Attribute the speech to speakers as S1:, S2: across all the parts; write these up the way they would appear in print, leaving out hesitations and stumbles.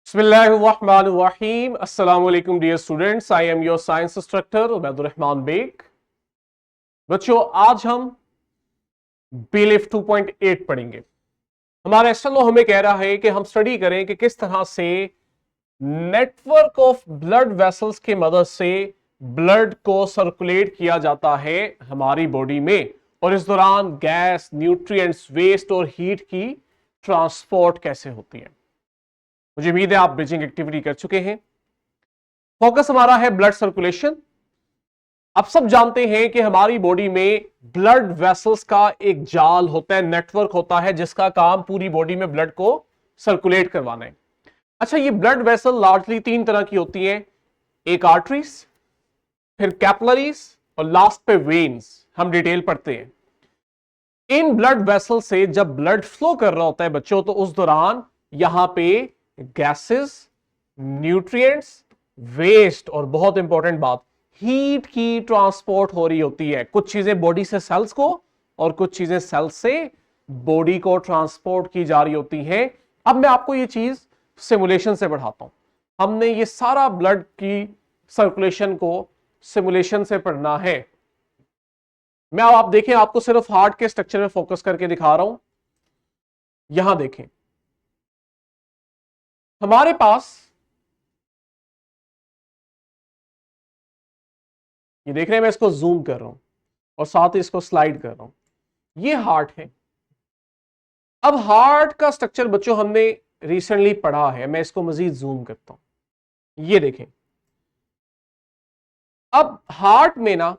S1: बिस्मिल्लाहिर्रहमानिर्रहीम। अस्सलाम वालेकुम dear students, I am your science instructor Ubaidur Rahman Baig. बच्चों, आज हम बीलिफ 2.8 पढ़ेंगे। हमारा एस्ट्रो हमें कह रहा है कि हम स्टडी करें कि किस तरह से नेटवर्क ऑफ ब्लड वेसल्स की मदद से ब्लड को सर्कुलेट किया जाता है हमारी बॉडी में, और इस दौरान गैस, न्यूट्रिएंट्स, वेस्ट और हीट की ट्रांसपोर्ट कैसे होती है। मुझे उम्मीद है आप ब्रिजिंग एक्टिविटी कर चुके हैं। फोकस हमारा है ब्लड सर्कुलेशन। आप सब जानते हैं कि हमारी बॉडी में ब्लड वेसल्स का एक जाल होता है, नेटवर्क होता है, जिसका काम पूरी बॉडी में ब्लड को सर्कुलेट करवाना है। अच्छा, ये ब्लड वेसल लार्जली तीन तरह की होती हैं। एक आर्टरीज, फिर कैपिलरीज और लास्ट पे वेन्स। हम डिटेल पढ़ते हैं। इन ब्लड वेसल से जब ब्लड फ्लो कर रहा होता है बच्चों, तो उस दौरान यहां पे गैसेस, न्यूट्रिएंट्स, वेस्ट और बहुत इंपॉर्टेंट बात, हीट की ट्रांसपोर्ट हो रही होती है। कुछ चीजें बॉडी से सेल्स को और कुछ चीजें सेल्स से बॉडी को ट्रांसपोर्ट की जा रही होती हैं। अब मैं आपको ये चीज सिमुलेशन से पढ़ाता हूं। हमने ये सारा ब्लड की सर्कुलेशन को सिमुलेशन से पढ़ना है। मैं अब आप देखें, आपको सिर्फ हार्ट के स्ट्रक्चर में फोकस करके दिखा रहा हूं। यहां देखें, हमारे पास ये देख रहे हैं, मैं इसको जूम कर रहा हूं और साथ ही इसको स्लाइड कर रहा हूं। ये हार्ट है। अब हार्ट का स्ट्रक्चर बच्चों हमने रिसेंटली पढ़ा है। मैं इसको मजीद जूम करता हूं। ये देखें, अब हार्ट में ना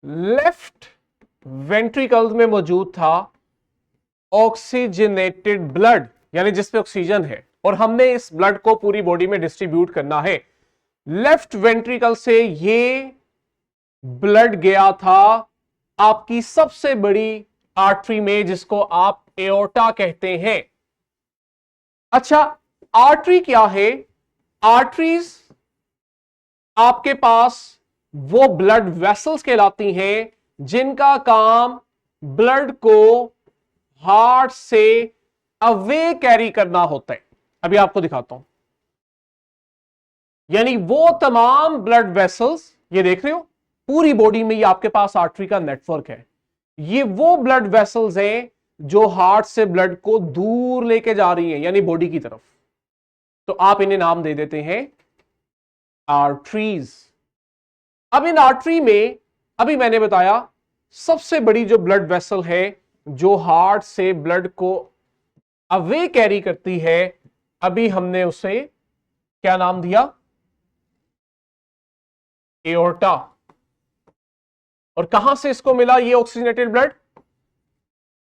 S1: लेफ्ट वेंट्रिकल्स में मौजूद था ऑक्सीजनेटेड ब्लड, यानी जिसमें ऑक्सीजन है, और हमने इस ब्लड को पूरी बॉडी में डिस्ट्रीब्यूट करना है। लेफ्ट वेंट्रिकल से ये ब्लड गया था आपकी सबसे बड़ी आर्टरी में, जिसको आप एओर्टा कहते हैं। अच्छा, आर्टरी क्या है? आर्टरीज आपके पास वो ब्लड वेसल्स कहलाती हैं जिनका काम ब्लड को हार्ट से अवे कैरी करना होता है। अभी आपको दिखाता हूं। यानी वो तमाम ब्लड वेसल्स, ये देख रहे हो, पूरी बॉडी में ये आपके पास आर्टरी का नेटवर्क है। ये वो ब्लड वेसल्स हैं जो हार्ट से ब्लड को दूर लेके जा रही हैं, यानी बॉडी की तरफ। तो आप इन्हें नाम दे देते हैं आर्टरीज। अब इन आर्टरी में, अभी मैंने बताया, सबसे बड़ी जो ब्लड वेसल है जो हार्ट से ब्लड को अवे कैरी करती है, अभी हमने उसे क्या नाम दिया? एओर्टा। और कहां से इसको मिला ये ऑक्सीजनेटेड ब्लड?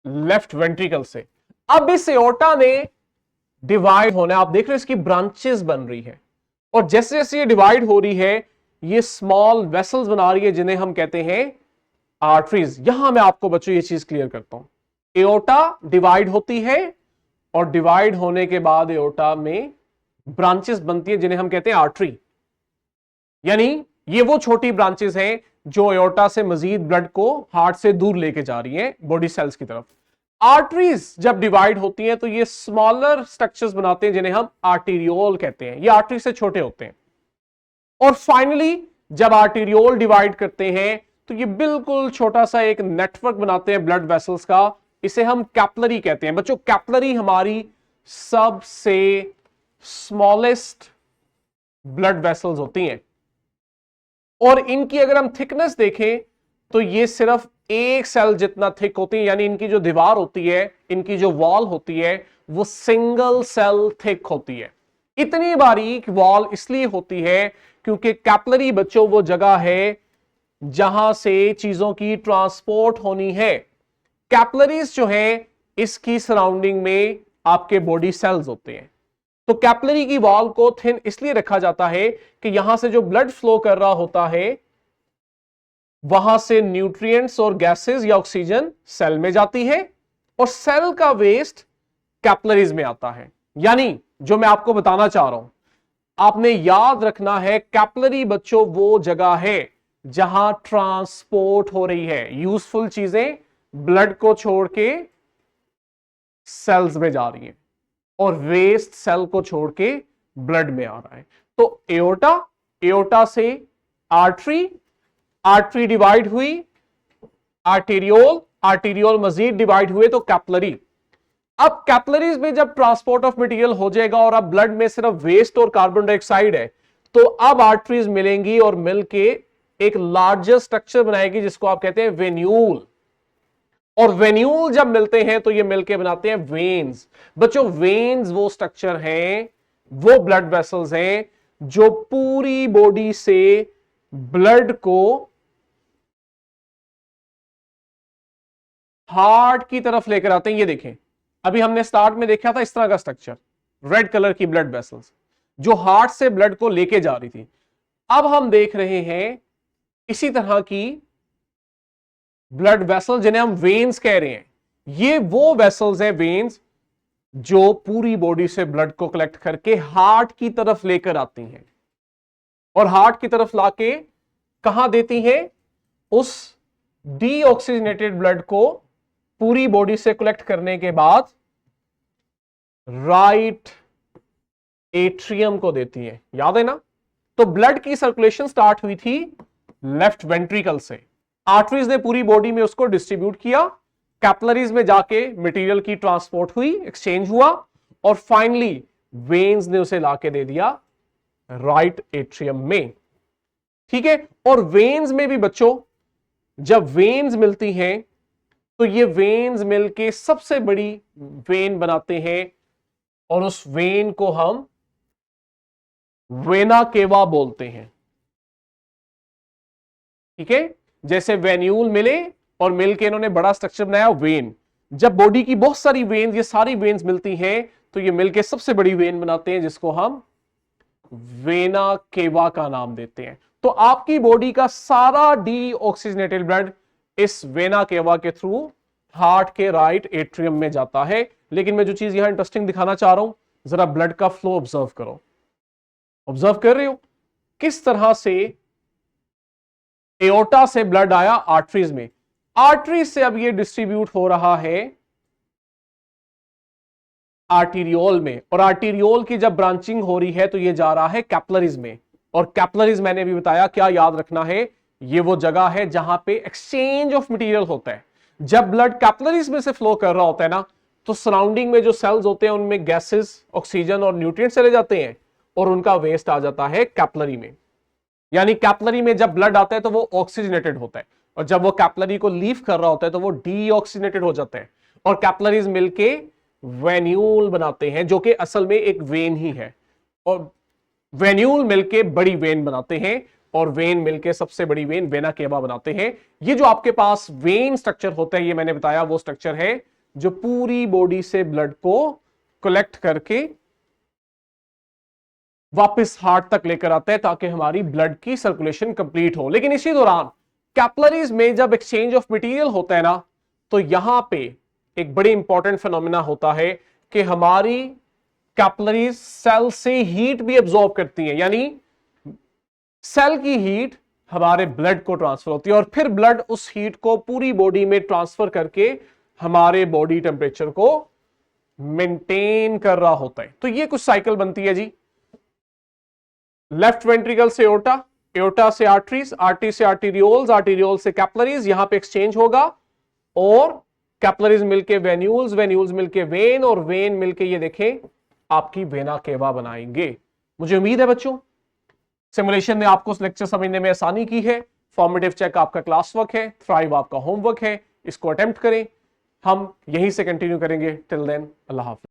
S1: लेफ्ट वेंट्रिकल से। अब इस एओर्टा ने डिवाइड होना है। आप देख रहे हैं इसकी ब्रांचेस बन रही है, और जैसे जैसे ये डिवाइड हो रही है ये स्मॉल वेसल्स बना रही है जिन्हें हम कहते हैं आर्टरीज। यहां मैं आपको बच्चों ये चीज क्लियर करता हूं। एओर्टा डिवाइड होती है और डिवाइड होने के बाद एओर्टा में ब्रांचेस बनती है जिन्हें हम कहते हैं आर्टरी। यानी ये वो छोटी ब्रांचेस हैं जो एओर्टा से मजीद ब्लड को हार्ट से दूर लेके जा रही हैं बॉडी सेल्स की तरफ। आर्टरीज जब डिवाइड होती हैं तो ये स्मॉलर स्ट्रक्चर्स बनाते हैं जिन्हें हम आर्टेरियोल कहते हैं। ये आर्टरी से छोटे होते हैं। और फाइनली जब आर्टेरियोल डिवाइड करते हैं तो ये बिल्कुल छोटा सा एक नेटवर्क बनाते हैं ब्लड वेसल्स का। इसे हम कैपिलरी कहते हैं। बच्चों, कैपिलरी हमारी सबसे स्मॉलेस्ट ब्लड वेसल्स होती हैं, और इनकी अगर हम थिकनेस देखें तो ये सिर्फ एक सेल जितना थिक होती है। यानी इनकी जो दीवार होती है, इनकी जो वॉल होती है, वो सिंगल सेल थिक होती है। इतनी बारीक वॉल इसलिए होती है क्योंकि कैपिलरी बच्चों वो जगह है जहां से चीजों की ट्रांसपोर्ट होनी है। कैपिलरीज जो है इसकी सराउंडिंग में आपके बॉडी सेल्स होते हैं। तो कैपिलरी की वॉल को थिन इसलिए रखा जाता है कि यहां से जो ब्लड फ्लो कर रहा होता है वहां से न्यूट्रिएंट्स और गैसेस या ऑक्सीजन सेल में जाती है, और सेल का वेस्ट कैपिलरीज में आता है। यानी जो मैं आपको बताना चाह रहा हूं, आपने याद रखना है, कैपिलरी बच्चों वो जगह है जहां ट्रांसपोर्ट हो रही है। यूजफुल चीजें ब्लड को छोड़ के सेल्स में जा रही हैं और वेस्ट सेल को छोड़ के ब्लड में आ रहा है। तो एओर्टा, एओर्टा से आर्टरी, आर्टरी डिवाइड हुई, आर्टेरियोल, आर्टेरियोल मजीद डिवाइड हुए तो कैपिलरी। अब कैपिलरीज में जब ट्रांसपोर्ट ऑफ मटेरियल हो जाएगा और अब ब्लड में सिर्फ वेस्ट और कार्बन डाइऑक्साइड है, तो अब आर्टरीज मिलेंगी और मिलके एक लार्जर स्ट्रक्चर बनाएगी जिसको आप कहते हैं वेन्यूल। और वेन्यूल जब मिलते हैं तो ये मिलके बनाते हैं वेन्स। बच्चों वेन्स वो स्ट्रक्चर हैं, वो ब्लड वेसल्स हैं जो पूरी बॉडी से ब्लड को हार्ट की तरफ लेकर आते हैं। ये देखें, अभी हमने स्टार्ट में देखा था इस तरह का स्ट्रक्चर, रेड कलर की ब्लड वेसल्स जो हार्ट से ब्लड को लेके जा रही थी। अब हम देख रहे हैं इसी तरह की ब्लड वेसल जिन्हें हम वेन्स कह रहे हैं। ये वो वेसल्स हैं वेन्स जो पूरी बॉडी से ब्लड को कलेक्ट करके हार्ट की तरफ लेकर आती हैं और हार्ट की तरफ लाके कहां देती हैं? उस डीऑक्सीजनेटेड ब्लड को पूरी बॉडी से कलेक्ट करने के बाद राइट एट्रियम को देती है। याद है ना? तो ब्लड की सर्कुलेशन स्टार्ट हुई थी लेफ्ट वेंट्रिकल से, आर्टरीज ने पूरी बॉडी में उसको डिस्ट्रीब्यूट किया, कैपिलरीज में जाके मटेरियल की ट्रांसपोर्ट हुई, एक्सचेंज हुआ और फाइनली वेन्स ने उसे लाके दे दिया राइट एट्रियम में। ठीक है, और वेन्स में भी बच्चों जब वेन्स मिलती हैं तो ये वेन्स मिलके सबसे बड़ी वेन बनाते हैं और उस वेन को हम वेना केवा बोलते हैं। ठीक है, जैसे वेन्यूल मिले और मिलके इन्होंने बड़ा स्ट्रक्चर बनाया वेन। जब बॉडी की बहुत सारी वेन्स, ये सारी वेन्स मिलती हैं तो ये मिलके सबसे बड़ी वेन बनाते हैं जिसको हम वेना केवा का नाम देते हैं। तो आपकी बॉडी का सारा डीऑक्सीजनेटेड ब्लड इस वेना केवा के थ्रू हार्ट के राइट एट्रियम में जाता है। लेकिन मैं जो चीज यहां इंटरेस्टिंग दिखाना चाह रहा हूं, जरा ब्लड का फ्लो ऑब्जर्व करो। ऑब्जर्व कर रहे हो किस तरह से एओर्टा से ब्लड आया आर्टरीज में, आर्टरी से अब ये डिस्ट्रीब्यूट हो रहा है आर्टीरियोल में, और आर्टीरियोल की जब ब्रांचिंग हो रही है तो ये जा रहा है कैपिलरीज में। और कैपिलरीज मैंने भी बताया क्या याद रखना है, ये वो जगह है जहां पे एक्सचेंज ऑफ मटेरियल होता है। जब ब्लड कैपिलरीज में से फ्लो कर रहा होता है ना, तो सराउंडिंग में जो सेल्स होते हैं उनमें गैसेस, ऑक्सीजन और न्यूट्रिएंट्स चले जाते हैं और उनका वेस्ट आ जाता है कैपिलरी में। यानी कैपिलरी में जब ब्लड आता है तो वो ऑक्सीजनेटेड होता है और जब वो कैपिलरी को लीव कर रहा होता है तो वो डीऑक्सीजनेटेड हो जाता है और कैपिलरीज मिलके वेन्यूल बनाते हैं जो कि असल में एक वेन ही है। और वेन्यूल मिलके बड़ी वेन बनाते हैं और वेन मिलके सबसे बड़ी वेन वेना केवा बनाते हैं। ये जो आपके पास वेन स्ट्रक्चर होता है, ये मैंने बताया वो स्ट्रक्चर है जो पूरी बॉडी से ब्लड को कलेक्ट करके वापस हार्ट तक लेकर आता है ताकि हमारी ब्लड की सर्कुलेशन कंप्लीट हो। लेकिन इसी दौरान कैपिलरीज में जब एक्सचेंज ऑफ मटेरियल होता है ना, तो यहां पे एक बड़ी इंपॉर्टेंट फिनोमिना होता है कि हमारी कैपिलरीज सेल से हीट भी एब्जॉर्ब करती हैं। यानी सेल की हीट हमारे ब्लड को ट्रांसफर होती है और फिर ब्लड उस हीट को पूरी बॉडी में ट्रांसफर करके हमारे बॉडी टेम्परेचर को मेंटेन कर रहा होता है। तो ये कुछ साइकिल बनती है जी। लेफ्ट वेंट्रिकल से एओर्टा, एओर्टा से आर्टरीज, आर्टरी से आर्टीरियोल्स, आर्टीरियोल से कैपिलरीज, यहां पे एक्सचेंज होगा और कैपिलरीज मिलके वेन्यूल्स, वेन्यूल्स मिलके वेन और वेन मिलके ये देखें आपकी वेना केवा बनाएंगे। मुझे उम्मीद है बच्चों सिमुलेशन ने आपको लेक्चर समझने में आसानी की है। फॉर्मेटिव चेक आपका क्लास वर्क है, थ्राइव आपका होमवर्क है, इसको अटेम्प्ट करें। हम यहीं से कंटिन्यू करेंगे। टिल देन अल्लाह हाफिज।